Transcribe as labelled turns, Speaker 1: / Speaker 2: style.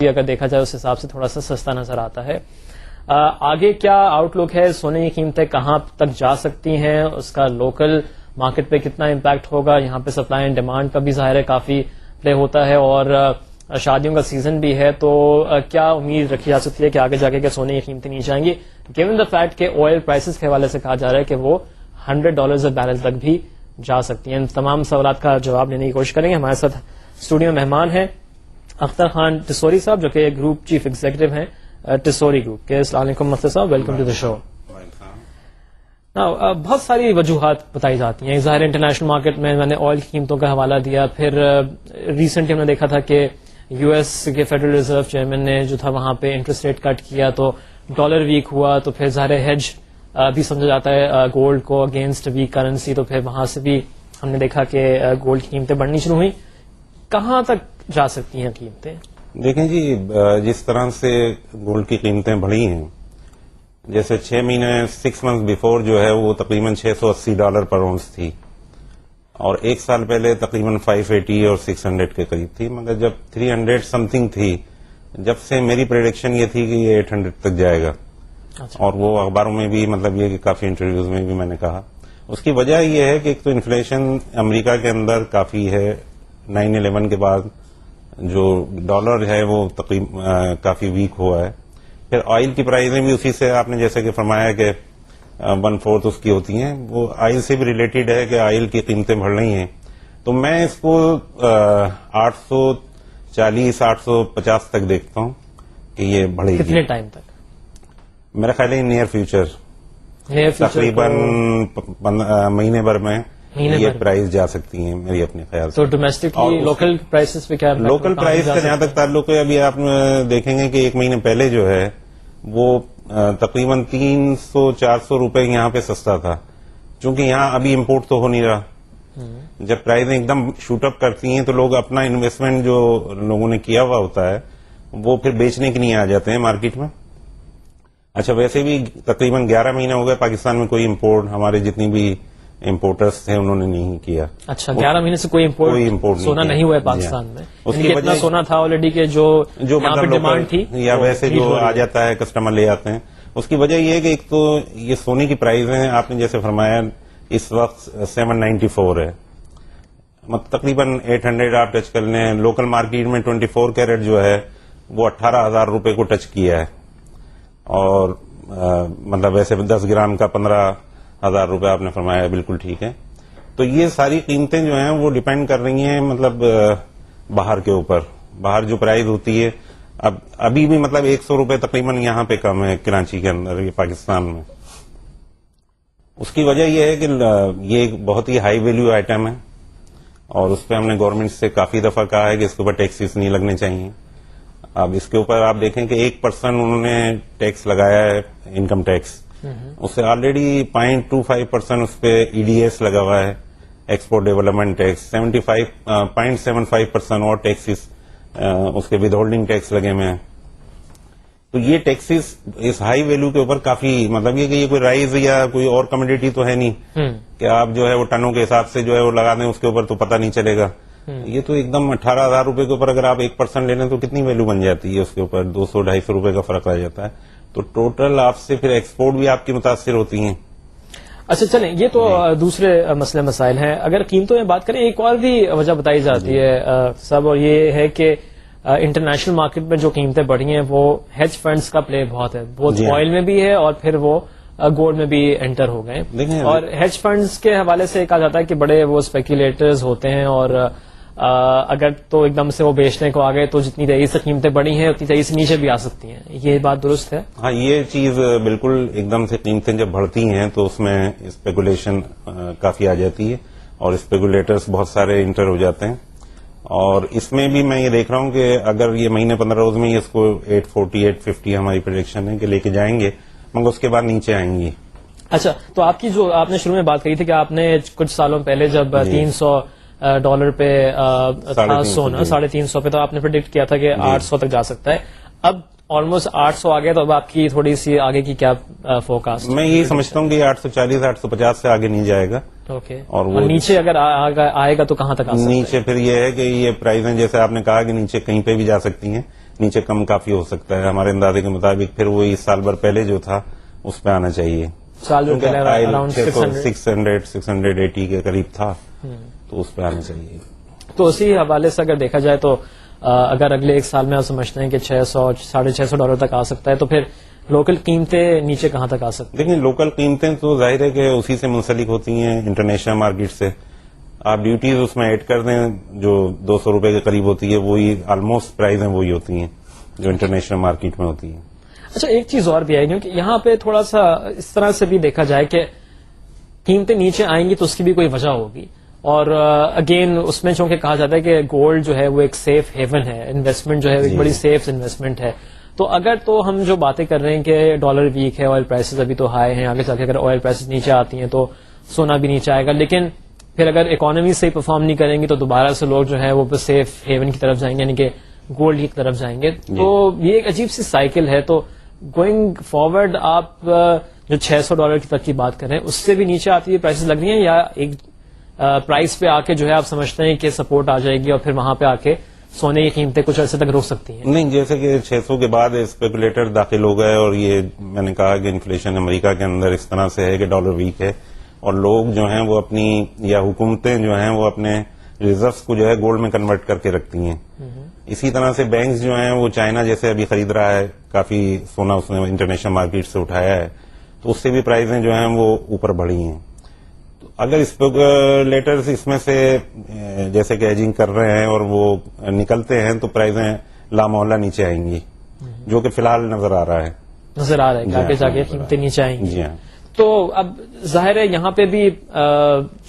Speaker 1: اگر دیکھا جائے اس حساب سے تھوڑا سا سستا نظر آتا ہے. آگے کیا آؤٹ لک ہے؟ سونے کی قیمتیں کہاں تک جا سکتی ہیں؟ اس کا لوکل مارکیٹ پہ کتنا امپیکٹ ہوگا؟ یہاں پہ سپلائی اینڈ ڈیمانڈ کا بھی ظاہر ہے کافی پلے ہوتا ہے اور شادیوں کا سیزن بھی ہے, تو کیا امید رکھی جا سکتی ہے کہ آگے جا کے سونے کی قیمتیں نیچے آئیں گی, گیون دا فیکٹ کہ آئل پرائسز کے حوالے سے کہا جا رہا ہے کہ وہ $100 بیرل تک بھی جا سکتی ہیں. ان تمام سوالات کا جواب لینے کی کوشش کریں گے. ہمارے ساتھ اسٹوڈیو مہمان ہیں اختر خان ٹسوری صاحب, جو کہ گروپ چیف ایگزیکٹو ہیں ٹسوری گروپ کے. السلام علیکم اختر صاحب, ویلکم ٹو دا شو. بہت ساری وجوہات بتائی جاتی ہیں. ظاہر انٹرنیشنل مارکیٹ میں نے آئل کی قیمتوں کا حوالہ دیا, پھر ریسنٹلی ہم نے دیکھا تھا کہ یو ایس کے فیڈرل ریزرو چیئرمین نے جو تھا وہاں پہ انٹرسٹ ریٹ کٹ کیا تو ڈالر ویک ہوا, تو پھر ظاہر ہیج بھی سمجھا جاتا ہے گولڈ کو اگینسٹ ویک کرنسی, تو پھر وہاں سے بھی ہم نے دیکھا کہ گولڈ کی قیمتیں بڑھنی شروع ہوئی. کہاں تک جا سکتی ہیں قیمتیں؟
Speaker 2: دیکھیں جی, جس طرح سے گولڈ کی قیمتیں بڑھی ہیں, جیسے 6 مہینے 6 months بیفور جو ہے وہ تقریباً $680 پر اونس تھی, اور ایک سال پہلے تقریباً 580 اور 600 کے قریب تھی. مگر جب 300 سمتھنگ تھی, جب سے میری پریڈکشن یہ تھی کہ یہ 800 تک جائے گا. اور وہ اخباروں میں بھی مطلب یہ کہ کافی انٹرویوز میں بھی میں نے کہا. اس کی وجہ یہ ہے کہ ایک تو انفلیشن امریکہ کے اندر کافی ہے. 9/11 کے بعد جو ڈالر ہے وہ تقریباً کافی ویک ہوا ہے. پھر آئل کی پرائزیں بھی اسی سے, آپ نے جیسے کہ فرمایا کہ 1/4 اس کی ہوتی ہیں, وہ آئل سے بھی ریلیٹڈ ہے کہ آئل کی قیمتیں بڑھ رہی ہیں. تو میں اس کو 840 850 تک دیکھتا ہوں کہ یہ بڑھے گی.
Speaker 1: کتنے ٹائم تک؟
Speaker 2: میرا خیال ہے نیئر فیوچر تقریباً مہینے بھر میں یہ پرائز جا سکتی ہیں میری اپنے خیال سے.
Speaker 1: تو ڈومیسٹکلی لوکل پرائسز پہ کیا؟
Speaker 2: لوکل پرائز کا جہاں تک تعلق ہے, ابھی آپ دیکھیں گے کہ 1 مہینے پہلے جو ہے وہ تقریباً 300-400 روپے یہاں پہ سستا تھا, چونکہ یہاں ابھی امپورٹ تو ہو نہیں رہا. جب پرائزیں ایک دم شوٹ اپ کرتی ہیں تو لوگ اپنا انویسٹمنٹ جو لوگوں نے کیا ہوا ہوتا ہے وہ پھر بیچنے کے لیے آ جاتے ہیں مارکیٹ میں. اچھا, ویسے بھی تقریباً 11 مہینے ہو گئے پاکستان میں کوئی امپورٹ, ہمارے جتنی بھی امپورٹرس تھے انہوں نے نہیں کیا.
Speaker 1: اچھا, 11 مہینے سے کوئی امپورٹ سونا نہیں ہوا ہے پاکستان میں. اس کی اتنا سونا تھا آلریڈی کہ جو مطلب ڈیمانڈ تھی
Speaker 2: یا ویسے جو آ جاتا ہے کسٹمر لے آتے ہیں. اس کی وجہ یہ ہے کہ ایک تو یہ سونے کی پرائز ہیں, آپ نے جیسے فرمایا اس وقت 794 ہے, مطلب تقریباً 800 آپ ٹچ کر لیں. لوکل مارکیٹ میں 24 کیرٹ جو ہے وہ 18,000 روپے کو ٹچ کیا ہے, اور مطلب ویسے 10 گرام کا 15,000 روپے آپ نے فرمایا, بالکل ٹھیک ہے. تو یہ ساری قیمتیں جو ہیں وہ ڈیپینڈ کر رہی ہیں مطلب باہر کے اوپر. باہر جو پرائز ہوتی ہے ابھی بھی مطلب 100 روپے تقریباً یہاں پہ کم ہے کراچی کے اندر, یہ پاکستان میں. اس کی وجہ یہ ہے کہ یہ ایک بہت ہی ہائی ویلیو آئٹم ہے, اور اس پہ ہم نے گورنمنٹ سے کافی دفعہ کہا ہے کہ اس کے اوپر ٹیکسز نہیں لگنے چاہیے. اب اس کے اوپر آپ دیکھیں کہ 1% انہوں نے ٹیکس لگایا ہے, انکم ٹیکس. اس سے آلریڈی 0.25% اس پہ EDS لگا ہوا ہے, ایکسپورٹ ڈیولپمنٹ ٹیکس. 0.75% اور ٹیکسز اس کے ود ہولڈنگ ٹیکس لگے ہوئے ہیں. تو یہ ٹیکسز اس ہائی ویلو کے اوپر کافی مطلب یہ کہ یہ کوئی رائز یا کوئی اور کموڈیٹی تو ہے نہیں کہ آپ جو ہے وہ ٹنوں کے حساب سے جو ہے وہ لگا دیں اس کے اوپر تو پتہ نہیں چلے گا. یہ تو ایک دم 18,000 روپے کے اوپر اگر آپ 1% لے لیں تو کتنی ویلو بن جاتی ہے, اس کے اوپر 200-250 روپے کا فرق آ جاتا ہے. تو ٹوٹل آپ سے پھر ایکسپورٹ بھی آپ کی متاثر ہوتی ہیں.
Speaker 1: اچھا چلیں, یہ تو دوسرے مسئلے مسائل ہیں. اگر قیمتوں میں بات کریں, ایک اور بھی وجہ بتائی جاتی ہے سب, اور یہ ہے کہ انٹرنیشنل مارکیٹ میں جو قیمتیں بڑھی ہیں وہ ہیج فنڈز کا پلے بہت ہے, بہت آئل میں بھی ہے اور پھر وہ گولڈ میں بھی انٹر ہو گئے. اور ہیج فنڈز کے حوالے سے کہا جاتا ہے کہ بڑے وہ اسپیکولیٹرز ہوتے ہیں, اور اگر تو ایک دم سے وہ بیچنے کو آ گئے تو جتنی تیزی سے قیمتیں بڑھی ہیں اتنی تیزی سے نیچے بھی آ سکتی ہیں. یہ بات درست ہے؟
Speaker 2: ہاں, یہ چیز بالکل ایک دم سے قیمتیں جب بڑھتی ہیں تو اس میں اسپیکولیشن کافی آ جاتی ہے, اور اسپیکولیٹرز بہت سارے انٹر ہو جاتے ہیں. اور اس میں بھی میں یہ دیکھ رہا ہوں کہ اگر یہ مہینے 15 روز میں اس کو 840-850 ہماری پریڈکشن ہے کہ لے کے جائیں گے, مگر اس کے بعد نیچے آئیں گی.
Speaker 1: اچھا, تو آپ کی جو آپ نے شروع میں بات کہی تھی کہ آپ نے کچھ سالوں پہلے جب $300 پہ تھا سونا 350 پہ, تو آپ نے پریڈکٹ کیا تھا کہ 800 تک جا سکتا ہے. اب آلموسٹ 800 آ گیا, تو اب آپ کی تھوڑی سی آگے کی کیا فوکاسٹ؟
Speaker 2: میں یہ سمجھتا ہوں کہ 840-850 سے آگے نہیں جائے گا.
Speaker 1: اوکے, اور وہ نیچے اگر آئے گا تو کہاں تک آ سکتا ہے؟
Speaker 2: نیچے پھر یہ ہے کہ یہ پرائزیں جیسے آپ نے کہا کہ نیچے کہیں پہ بھی جا سکتی ہیں, نیچے کم کافی ہو سکتا ہے ہمارے اندازے کے مطابق. پھر وہی سال بھر پہلے جو تھا اس پہ آنا چاہیے.
Speaker 1: سال جو پہلے around 600
Speaker 2: 680 کے قریب تھا تو اس پہ آنا چاہیے.
Speaker 1: تو اسی حوالے سے اگر دیکھا جائے تو اگر اگلے ایک سال میں آپ سمجھتے ہیں کہ $600 تک آ سکتا ہے تو پھر لوکل قیمتیں نیچے کہاں تک آ سکتی ہیں؟
Speaker 2: دیکھیں لوکل قیمتیں تو ظاہر ہے کہ اسی سے منسلک ہوتی ہیں انٹرنیشنل مارکیٹ سے. آپ ڈیوٹیز اس میں ایڈ کر دیں جو $200 کے قریب ہوتی ہے, وہی آلموسٹ پرائز ہیں وہی ہوتی ہیں جو انٹرنیشنل مارکیٹ میں ہوتی ہیں.
Speaker 1: اچھا ایک چیز اور بھی ہے کیونکہ یہاں پہ تھوڑا سا اس طرح سے بھی دیکھا جائے کہ قیمتیں نیچے آئیں گی تو اس کی بھی کوئی وجہ ہوگی, اور اگین اس میں چونکہ کہا جاتا ہے کہ گولڈ جو ہے وہ ایک سیف ہیون ہے, انویسٹمنٹ جو ہے ایک بڑی سیف انویسٹمنٹ ہے. تو اگر تو ہم جو باتیں کر رہے ہیں کہ ڈالر ویک ہے, آئل پرائسز ابھی تو ہائی ہیں, آگے چل کے اگر آئل پرائسز نیچے آتی ہیں تو سونا بھی نیچے آئے گا, لیکن پھر اگر اکانومی صحیح پرفارم نہیں کریں گی تو دوبارہ سے لوگ جو ہے وہ سیف ہیون کی طرف جائیں گے, یعنی کہ گولڈ کی طرف جائیں گے. تو یہ ایک عجیب سی سائیکل ہے. تو گوئنگ فارورڈ آپ جو $600 کی تک کی بات کر رہے ہیں اس سے بھی نیچے آتی ہوئی پرائسز لگ رہی ہیں, یا ایک پرائس پہ آ کے جو ہے آپ سمجھتے ہیں کہ سپورٹ آ جائے گی اور پھر وہاں پہ آ کے سونے کی قیمتیں کچھ عرصے تک رک سکتی ہیں؟
Speaker 2: نہیں, جیسے کہ 600 کے بعد اسپیکولیٹر داخل ہو گئے, اور یہ میں نے کہا کہ انفلیشن امریکہ کے اندر اس طرح سے ہے کہ ڈالر ویک ہے, اور لوگ جو ہیں وہ اپنی یا حکومتیں جو ہیں وہ اپنے ریزروس کو جو ہے گولڈ میں کنورٹ کر کے رکھتی ہیں. اسی طرح سے بینکس جو ہیں وہ چائنا جیسے ابھی خرید رہا ہے, کافی سونا اس نے انٹرنیشنل مارکیٹ سے اٹھایا ہے, تو اس سے بھی پرائزیں جو ہیں وہ اوپر بڑھی ہیں. اگر اسپیکولیٹرز اس میں سے جیسے کہ ایجنگ کر رہے ہیں اور وہ نکلتے ہیں تو پرائزیں لامحالہ نیچے آئیں گی, جو کہ فی الحال نظر آ رہا ہے
Speaker 1: کہ آگے جا کے قیمتیں نیچے آئیں گی.
Speaker 2: جی ہاں.
Speaker 1: تو اب ظاہر ہے یہاں پہ بھی